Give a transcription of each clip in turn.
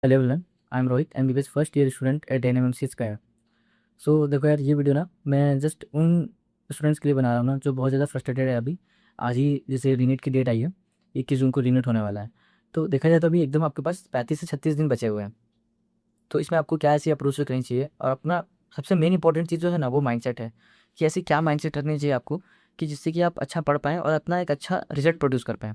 Hello everyone, I am Rohit MBBS first year student at NMMCH का। So देखो यार, ये वीडियो ना मैं जस्ट उन स्टूडेंट्स के लिए बना रहा हूँ ना जो बहुत ज़्यादा फ्रस्ट्रेटेड है अभी। आज ही जैसे रीनीट की डेट आई है, 21 जून को रीनीट होने वाला है। तो देखा जाए तो अभी एकदम आपके पास 35 से 36 दिन बचे हुए हैं। तो इसमें आपको क्या ऐसी अप्रोच करनी चाहिए, और अपना सबसे मेन इंपॉर्टेंट चीज़ जो है ना वो माइंडसेट है कि ऐसी क्या माइंडसेट रखनी चाहिए आपको कि जिससे कि आप अच्छा पढ़ पाएँ और अपना एक अच्छा रिजल्ट प्रोड्यूस कर पाएँ।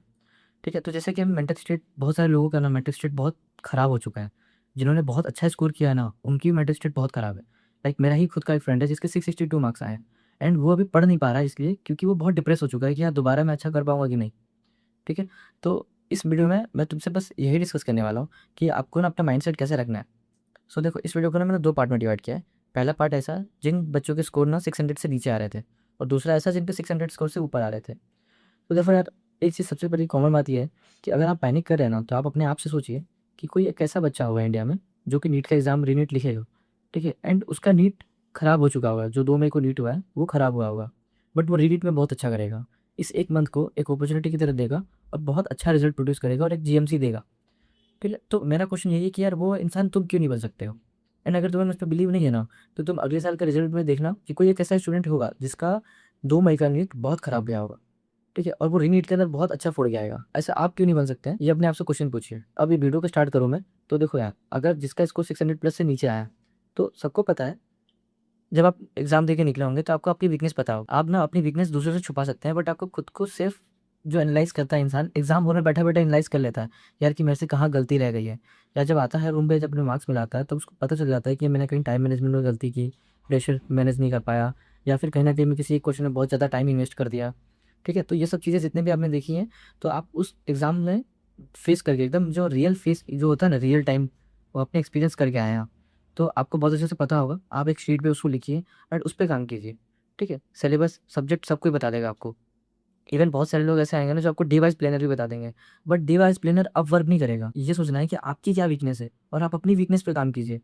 ठीक है, तो जैसे कि हम मेंटल स्टेट, बहुत सारे लोगों का ना मेंटल स्टेट बहुत ख़राब हो चुका है। जिन्होंने बहुत अच्छा स्कोर किया है ना, उनकी मेंटल स्टेट बहुत ख़राब है। लाइक मेरा ही खुद का एक फ्रेंड है जिसके 662 मार्क्स आए हैं, एंड वो अभी पढ़ नहीं पा रहा है इसलिए क्योंकि वो बहुत डिप्रेस हो चुका है कि यार दोबारा मैं अच्छा कर पाऊँगा कि नहीं। ठीक है, तो इस वीडियो में मैं तुमसे बस यही डिस्कस करने वाला हूँ कि आपको ना अपना माइंडसेट कैसे रखना है। सो देखो, इस वीडियो को ना मैंने 2 पार्ट में डिवाइड किया है। पहला पार्ट ऐसा जिन बच्चों के स्कोर ना 600 से नीचे आ रहे थे, और दूसरा ऐसा जिनके 600 स्कोर से ऊपर आ रहे थे। तो देखो यार, एक चीज़ सबसे बड़ी कॉमन बात ये है कि अगर आप पैनिक कर रहे हैं ना, तो आप अपने आप से सोचिए कि कोई एक ऐसा बच्चा होगा इंडिया में जो कि नीट का एग्ज़ाम रीनीट लिखेगा। ठीक है, एंड उसका नीट खराब हो चुका होगा, जो 2 मई को नीट हुआ है वो खराब हुआ होगा, बट वो रीनीट में बहुत अच्छा करेगा। इस एक मंथ को एक अपॉर्चुनिटी की तरह देगा और बहुत अच्छा रिजल्ट प्रोड्यूस करेगा और एक जीएमसी देगा। ठीक है, तो मेरा क्वेश्चन यही है कि यार वो इंसान तुम क्यों नहीं बन सकते हो। एंड अगर तुम्हें मुझ पर बिलीव नहीं है ना, तो तुम अगले साल का रिजल्ट में देखना कि कोई एक ऐसा स्टूडेंट होगा जिसका 2 मई का नीट बहुत खराब गया होगा। ठीक है, और वो रीनीट के अंदर बहुत अच्छा फोड़ के आएगा। ऐसा आप क्यों नहीं बन सकते हैं, ये अपने आप से क्वेश्चन पूछिए। अब ये वीडियो को स्टार्ट करूँ मैं, तो देखो यार, अगर जिसका स्कोर 600 प्लस से नीचे आया, तो सबको पता है जब आप एग्जाम दे के निकले होंगे तो आपको आपकी वीकनेस पता होगा। आप ना अपनी वीकनेस दूसरों से छुपा सकते हैं, बट आपको खुद को सिर्फ जो एनालाइज करता है इंसान, एग्जाम हॉल में बैठा बैठा एनालाइज कर लेता है यार कि मेरे से कहाँ गलती रह गई है। या जब आता है रूम पे, जब अपने मार्क्स मिलाता है, तब उसको पता चल जाता है कि मैंने कहीं टाइम मैनेजमेंट में गलती की, प्रेशर मैनेज नहीं कर पाया, या फिर कहीं ना कहीं मैं किसी एक क्वेश्चन में बहुत ज़्यादा टाइम इन्वेस्ट कर दिया। ठीक है, तो ये सब चीज़ें जितने भी आपने देखी हैं, तो आप उस एग्ज़ाम में फेस करके एकदम जो रियल फेस जो होता है ना, रियल टाइम, वो अपने एक्सपीरियंस करके आए हैं आप। तो आपको बहुत अच्छे से पता होगा, आप एक शीट पे उसको लिखिए और उस पे काम कीजिए। ठीक है, सिलेबस सब्जेक्ट सब कोई बता देगा आपको। इवन बहुत सारे लोग ऐसे आएंगे ना जो आपको डी वाइज प्लानर भी बता देंगे, बट डी वाइज प्लानर अब वर्क नहीं करेगा। ये सोचना है कि आपकी क्या वीकनेस है और आप अपनी वीकनेस पे काम कीजिए।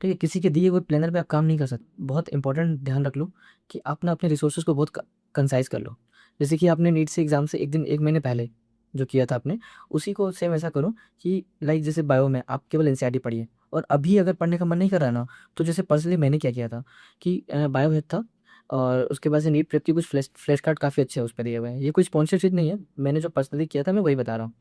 ठीक है, किसी के दिए हुए प्लानर पे आप काम नहीं कर सकते। बहुत इंपॉर्टेंट ध्यान रख लो कि आप ना अपने रिसोर्सेज को बहुत कंसाइज कर लो। जैसे कि आपने नीट से एग्जाम से एक महीने पहले जो किया था आपने, उसी को सेम ऐसा करो कि लाइक जैसे बायो में आप केवल एनसीईआरटी पढ़िए। और अभी अगर पढ़ने का मन नहीं कर रहा ना, तो जैसे पर्सनली मैंने क्या किया था कि बायो हेड था, और उसके बाद से नीट प्रेप की कुछ फ्लैश कार्ड काफ़ी अच्छे हैं उस पे दिए हुए हैं। ये कोई स्पॉन्सरशिप नहीं है, मैंने जो पर्सनली किया था मैं वही बता रहा हूँ।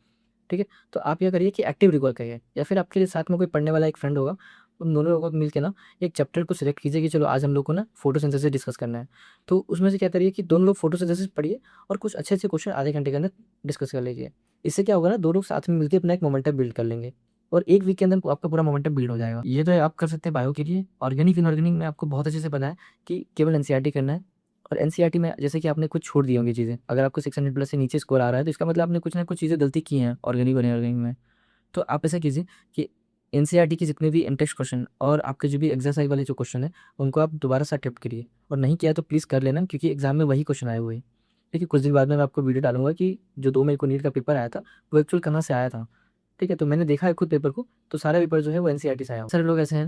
ठीक है, तो आप क्या करिए कि एक्टिव रिकॉल करिए, या फिर आपके साथ में कोई पढ़ने वाला एक फ्रेंड होगा, उन दोनों लोगों को मिल के ना एक चैप्टर को सिलेक्ट कीजिए कि चलो आज हम लोग को ना फोटोसिंथेसिस डिस्कस करना है। तो उसमें से क्या करिए कि दोनों लोग फोटोसिंथेसिस पढ़िए और कुछ अच्छे अच्छे क्वेश्चन आधे घंटे के अंदर डिस्कस कर लीजिए। इससे क्या होगा ना, दो लोग साथ में मिलकर अपना एक मोमेंटम बिल्ड कर लेंगे, और एक वीक के अंदर आपका पूरा मोमेंटम बिल्ड हो जाएगा। ये तो आप कर सकते हैं बायो के लिए। ऑर्गेनिक इनऑर्गेनिक में आपको बहुत अच्छे से पता है कि केवल एनसीईआरटी करना है। और एनसीईआरटी में जैसे कि आपने कुछ छोड़ दी होंगी चीज़ें, अगर आपको 600 प्लस से नीचे स्कोर आ रहा है तो इसका मतलब आपने कुछ ना कुछ चीज़ें गलती की हैं ऑर्गेनिक और इनऑर्गेनिक में। तो आप ऐसा कीजिए कि एनसीईआरटी के जितने भी टेक्स्ट क्वेश्चन और आपके जो भी एक्सरसाइज वाले जो क्वेश्चन है, उनको आप दोबारा से अटेम्प्ट करिए। और नहीं किया तो प्लीज़ कर लेना, क्योंकि एग्जाम में वही क्वेश्चन आए हुए हैं। ठीक है, कुछ दिन बाद में मैं आपको वीडियो डालूंगा कि जो 2 मई को नीट का पेपर आया था वो एक्चुअल कहाँ से आया था। ठीक है, तो मैंने देखा है खुद पेपर को, तो सारा पेपर जो है वो एनसीईआरटी से आया हुआ। सारे लोग ऐसे हैं,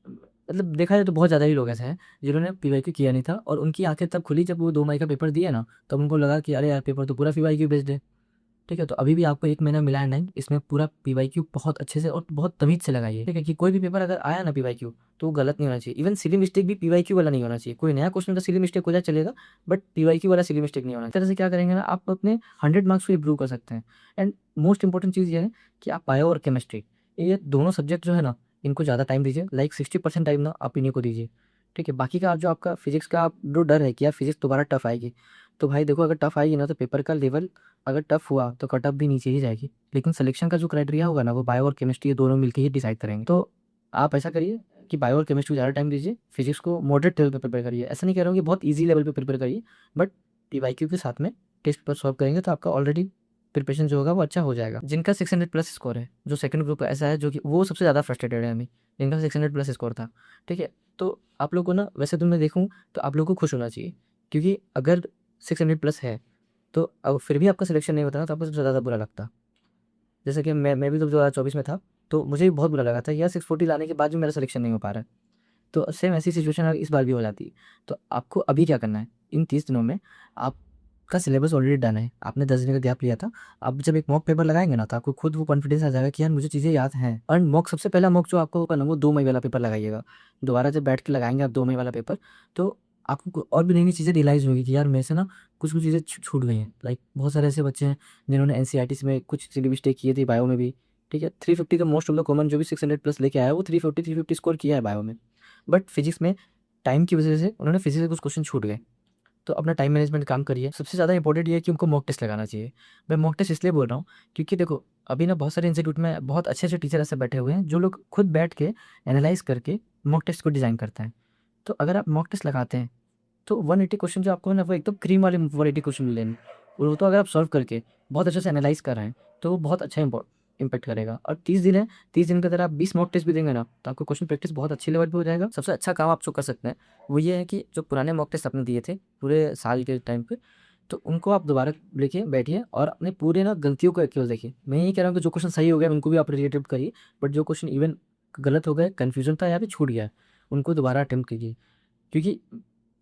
मतलब देखा जाए तो बहुत ज़्यादा ही लोग ऐसे हैं जिन्होंने पीवाईक्यू किया नहीं था, और उनकी आंखें तब खुली जब वो 2 मई का पेपर दिया ना, तब उनको लगा कि अरे यार पेपर तो पूरा पीवाईक्यू बेस्ड है। ठीक है, तो अभी भी आपको 1 महीना मिला है नहीं, इसमें पूरा पीवाईक्यू बहुत अच्छे से और बहुत तमीज से लगाइए। ठीक है, कि कोई भी पेपर अगर आया ना पीवाईक्यू, तो वो गलत नहीं होना चाहिए। इवन सिली मिस्टेक भी पीवाईक्यू वाला नहीं होना चाहिए। कोई नया क्वेश्चन का सिली मिस्टेक हो जाए चलेगा, बट पीवाईक्यू वाला सिली मिस्टेक नहीं होना। इस तरह से क्या करेंगे ना, आप अपने 100 मार्क्स को इंप्रूव कर सकते हैं। एंड मोस्ट इंपॉर्टेंट चीज़ ये है कि आप बायो और केमिस्ट्री, ये दोनों सब्जेक्ट जो है ना, इनको ज़्यादा टाइम दीजिए। लाइक 60% टाइम ना आप इन्हीं को दीजिए। ठीक है, बाकी का जो आपका फिजिक्स का आप जो डर है कि यार फिजिक्स दोबारा टफ आएगी, तो भाई देखो, अगर टफ आएगी ना तो पेपर का लेवल अगर टफ हुआ तो कट ऑफ भी नीचे ही जाएगी। लेकिन सिलेक्शन का जो क्राइटेरिया होगा ना, वो बायो और केमिस्ट्री ये दोनों मिलकर ही डिसाइड करेंगे। तो आप ऐसा करिए कि बायो और केमिस्ट्री को ज़्यादा टाइम दीजिए, फिजिक्स को मॉडरेट लेवल पे प्रिपेयर करिए। ऐसा नहीं कह रहा हूँ कि बहुत ईजी लेवल पे प्रिपेयर करिए, बट पीवाईक्यू के साथ में टेस्ट पर सॉल्व करेंगे तो आपका ऑलरेडी प्रिपरेशन जो होगा वो अच्छा हो जाएगा। जिनका 600 प्लस स्कोर है, जो सेकंड ग्रुप ऐसा है जो कि वो सबसे ज़्यादा फ्रस्ट्रेटेड है अभी, जिनका 600 प्लस स्कोर था। ठीक है, तो आप लोग को ना, वैसे तो मैं देखूँ तो आप लोग को खुश होना चाहिए, क्योंकि अगर 600 प्लस है तो अब फिर भी आपका सिलेक्शन नहीं होता ना, तो आपको सबसे ज़्यादा बुरा लगता। जैसे कि मैं भी तो 2024 में था, तो मुझे भी बहुत बुरा लगा था यार 640 लाने के बाद भी मेरा सिलेक्शन नहीं हो पा रहा है। तो सेम ऐसी सिचुएशन इस बार भी हो जाती। तो आपको अभी क्या करना है, इन 30 दिनों में आप का सिलेबस ऑलरेडी डन है, आपने 10 दिन का गैप लिया था। अब जब एक मॉक पेपर लगाएँगे ना, तो आपको खुद वो कॉन्फिडेंस आ जाएगा कि यार मुझे चीज़ें याद हैं। और मॉक सबसे पहला मॉक जो आपको होगा ना, वो 2 मई वाला पेपर लगाइएगा। दोबारा जब बैठ के लगाएँगे आप 2 मई वाला पेपर, तो आपको और भी नई-नई चीज़ें रियलाइज़ होगी कि यार मेरे से ना कुछ-कुछ चीज़ें छूट गई हैं। लाइक बहुत सारे ऐसे बच्चे हैं जिन्होंने एनसीईआरटी में कुछ सिली मिस्टेक की थी बायो में भी, ठीक है? 350 का मोस्ट ऑफ द कॉमन जो भी 600 प्लस लेके आया है, वो 350 स्कोर किया है बायो में। बट फिज़िक्स में टाइम की वजह से उन्होंने फिज़िक्स के कुछ क्वेश्चन छूट गए। तो अपना टाइम मैनेजमेंट काम करिए। सबसे ज़्यादा इंपॉर्टेंट ये है कि उनको मॉक टेस्ट लगाना चाहिए। मैं मॉक टेस्ट इसलिए बोल रहा हूँ क्योंकि देखो, अभी ना बहुत सारे इंस्टीट्यूट में बहुत अच्छे-अच्छे टीचर ऐसे बैठे हुए हैं जो लोग खुद बैठ के एनालाइज़ करके मॉक टेस्ट को डिज़ाइन करते हैं। तो अगर आप मॉक टेस्ट लगाते हैं तो 180 क्वेश्चन जो आपको है ना, वो एकदम क्रीम वाले 180 क्वेश्चन मिलेंगे। और वो तो अगर आप सॉल्व करके बहुत अच्छे से एनालाइज़ कर रहे हैं, तो वो बहुत अच्छा इम्पैक्ट करेगा। और 30 दिन है, 30 दिन के अंदर आप 20 मॉक टेस्ट भी देंगे ना, तो आपको क्वेश्चन प्रैक्टिस बहुत अच्छे लेवल पे हो जाएगा। सबसे अच्छा काम आप जो कर सकते हैं, वो ये है कि जो पुराने मॉक टेस्ट आपने दिए थे, पूरे साल के टाइम पे, तो उनको आप दोबारा लेके बैठिए और अपने पूरे ना गलतियों को एक बार देखिए। मैं यही कह रहा हूँ कि जो क्वेश्चन सही हो गए, उनको भी आप रीअटेम्प्ट करिए, बट जो क्वेश्चन इवन गलत हो गए, कन्फ्यूज़न था या फिर छूट गया है, उनको दोबारा अटेम्प्ट कीजिए। क्योंकि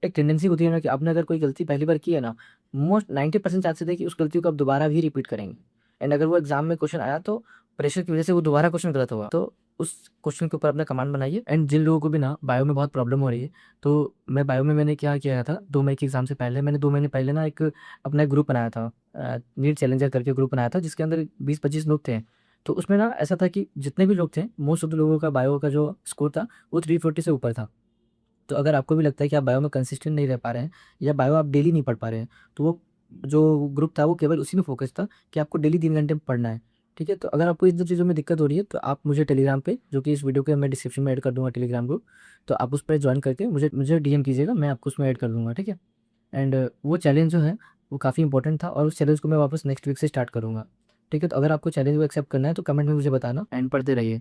एक टेंडेंसी होती है ना कि आपने अगर कोई गलती पहली बार की है ना, मोस्ट 90% चांसेस है कि उस गलती को आप दोबारा भी रिपीट करेंगे। एंड अगर वो एग्जाम में क्वेश्चन आया तो प्रेशर की वजह से वो दोबारा क्वेश्चन गलत होगा, तो उस क्वेश्चन के ऊपर अपना कमांड बनाइए। एंड जिन लोगों को भी ना बायो में बहुत प्रॉब्लम हो रही है, तो मैं बायो में मैंने क्या किया था, 2 मई के एग्जाम से पहले मैंने 2 महीने पहले ना एक अपना ग्रुप बनाया था, नीट चैलेंजर करके ग्रुप बनाया था, जिसके अंदर 20-25 लोग थे। तो उसमें ना ऐसा था कि जितने भी लोग थे, मोस्ट ऑफ द लोगों का बायो का जो स्कोर था वो 340 से ऊपर था। तो अगर आपको भी लगता है कि आप बायो में कंसिस्टेंट नहीं रह पा रहे हैं या बायो आप डेली नहीं पढ़ पा रहे हैं, तो वो जो ग्रुप था वो केवल उसी में फ़ोकस था कि आपको डेली 3 घंटे पढ़ना है, ठीक है? तो अगर आपको इन सब चीज़ों में दिक्कत हो रही है, तो आप मुझे टेलीग्राम पे, जो कि इस वीडियो के मैं डिस्क्रिप्शन में ऐड कर दूँगा टेलीग्राम ग्रुप, तो आप उस पे जॉइन करके मुझे मुझे डीएम कीजिएगा, मैं आपको उसमें ऐड कर दूँगा, ठीक है? एंड वो चैलेंज जो है, वो काफ़ी इंपॉर्टेंट था और उस चैलेंज को मैं वापस नेक्स्ट वीक से स्टार्ट करूँगा, ठीक है? तो अगर आपको चैलेंज को एक्सेप्ट करना है, तो कमेंट में मुझे बताना एंड पढ़ते रहिए।